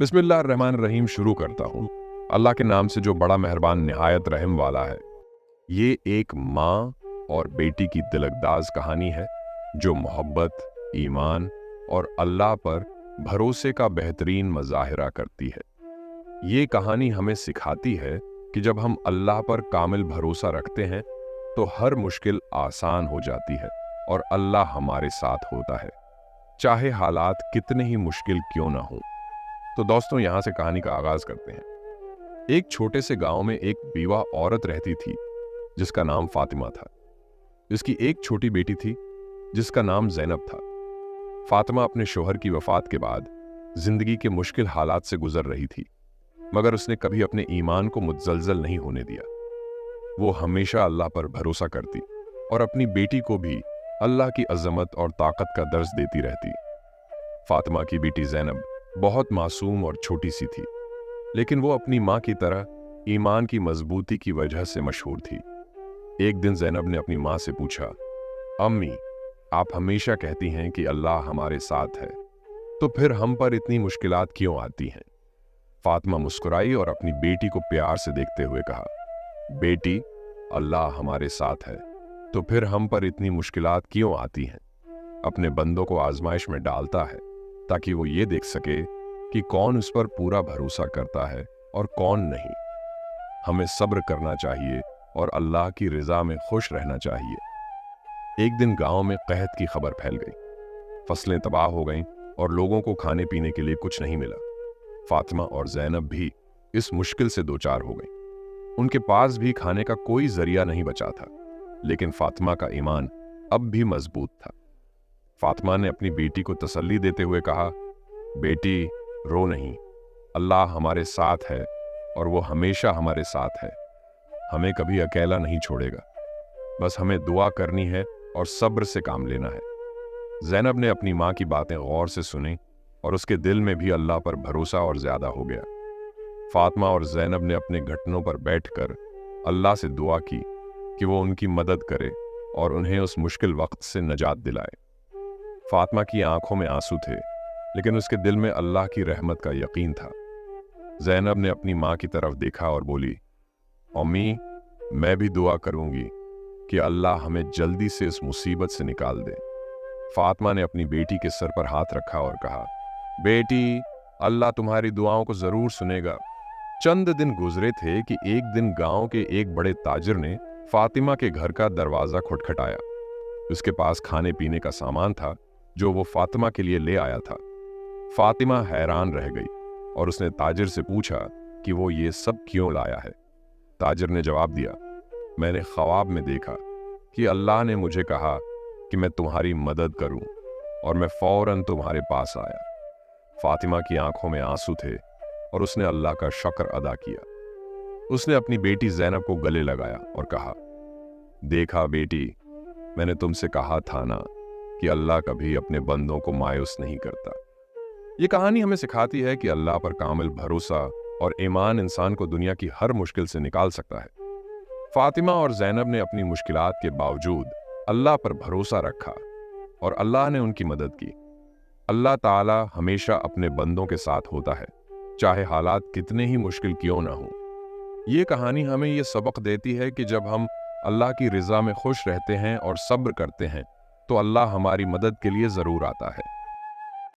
बिस्मिल्लाहिर्रहमानिर्रहीम शुरू करता हूँ अल्लाह के नाम से जो बड़ा मेहरबान निहायत रहम वाला है। ये एक माँ और बेटी की दिलकदाज कहानी है जो मोहब्बत, ईमान और अल्लाह पर भरोसे का बेहतरीन मज़ाहिरा करती है। ये कहानी हमें सिखाती है कि जब हम अल्लाह पर कामिल भरोसा रखते हैं तो हर मुश्किल आसान हो जाती है और अल्लाह हमारे साथ होता है, चाहे हालात कितने ही मुश्किल क्यों ना हो। तो दोस्तों, यहाँ से कहानी का आगाज करते हैं। एक छोटे से गांव में एक बीवा औरत रहती थी जिसका नाम फातिमा था। इसकी एक छोटी बेटी थी जिसका नाम ज़ैनब था। फातिमा अपने शोहर की वफात के बाद जिंदगी के मुश्किल हालात से गुजर रही थी, मगर उसने कभी अपने ईमान को मुतज़लज़ल नहीं होने दिया। वो हमेशा अल्लाह पर भरोसा करती और अपनी बेटी को भी अल्लाह की अज़मत और ताकत का दर्स देती रहती। फातिमा की बेटी ज़ैनब बहुत मासूम और छोटी सी थी, लेकिन वो अपनी माँ की तरह ईमान की मजबूती की वजह से मशहूर थी। एक दिन ज़ैनब ने अपनी माँ से पूछा, अम्मी, आप हमेशा कहती हैं कि अल्लाह हमारे साथ है, तो फिर हम पर इतनी मुश्किलात क्यों आती हैं? फातिमा मुस्कुराई और अपनी बेटी को प्यार से देखते हुए कहा, बेटी, अल्लाह हमारे साथ है, तो फिर हम पर इतनी मुश्किलात क्यों आती हैं? अपने बंदों को आजमाइश में डालता है ताकि वो ये देख सके कि कौन उस पर पूरा भरोसा करता है और कौन नहीं। हमें सब्र करना चाहिए और अल्लाह की रज़ा में खुश रहना चाहिए। एक दिन गांव में कहत की खबर फैल गई। फसलें तबाह हो गईं और लोगों को खाने पीने के लिए कुछ नहीं मिला। फातिमा और ज़ैनब भी इस मुश्किल से दो चार हो गईं। उनके पास भी खाने का कोई जरिया नहीं बचा था, लेकिन फातिमा का ईमान अब भी मजबूत था। फातिमा ने अपनी बेटी को तसल्ली देते हुए कहा, बेटी, रो नहीं, अल्लाह हमारे साथ है और वो हमेशा हमारे साथ है। हमें कभी अकेला नहीं छोड़ेगा। बस हमें दुआ करनी है और सब्र से काम लेना है। ज़ैनब ने अपनी माँ की बातें गौर से सुनी और उसके दिल में भी अल्लाह पर भरोसा और ज्यादा हो गया। फातिमा और ज़ैनब ने अपने घुटनों पर बैठकर अल्लाह से दुआ की कि वो उनकी मदद करे और उन्हें उस मुश्किल वक्त से निजात दिलाए। फातिमा की आंखों में आंसू थे, लेकिन उसके दिल में अल्लाह की रहमत का यकीन था। ज़ैनब ने अपनी माँ की तरफ देखा और बोली, अम्मी, मैं भी दुआ करूंगी कि अल्लाह हमें जल्दी से इस मुसीबत से निकाल दे। फातिमा ने अपनी बेटी के सर पर हाथ रखा और कहा, बेटी, अल्लाह तुम्हारी दुआओं को जरूर सुनेगा। चंद दिन गुजरे थे कि एक दिन गांव के एक बड़े ताजिर ने फातिमा के घर का दरवाजा खटखटाया। उसके पास खाने पीने का सामान था जो वो फातिमा के लिए ले आया था। फातिमा हैरान रह गई और उसने ताजिर से पूछा कि वो ये सब क्यों लाया है। ताजिर ने जवाब दिया, मैंने ख्वाब में देखा कि अल्लाह ने मुझे कहा कि मैं तुम्हारी मदद करूं और मैं फौरन तुम्हारे पास आया। फातिमा की आंखों में आंसू थे और उसने अल्लाह का शुक्र अदा किया। उसने अपनी बेटी ज़ैनब को गले लगाया और कहा, देखा बेटी, मैंने तुमसे कहा था ना कि अल्लाह कभी अपने बंदों को मायूस नहीं करता। ये कहानी हमें सिखाती है कि अल्लाह पर कामिल भरोसा और ईमान इंसान को दुनिया की हर मुश्किल से निकाल सकता है। फातिमा और ज़ैनब ने अपनी मुश्किलात के बावजूद अल्लाह पर भरोसा रखा और अल्लाह ने उनकी मदद की। अल्लाह ताला हमेशा अपने बंदों के साथ होता है, चाहे हालात कितने ही मुश्किल क्यों ना हो। ये कहानी हमें ये सबक देती है कि जब हम अल्लाह की रज़ा में खुश रहते हैं और सब्र करते हैं तो अल्लाह हमारी मदद के लिए ज़रूर आता है।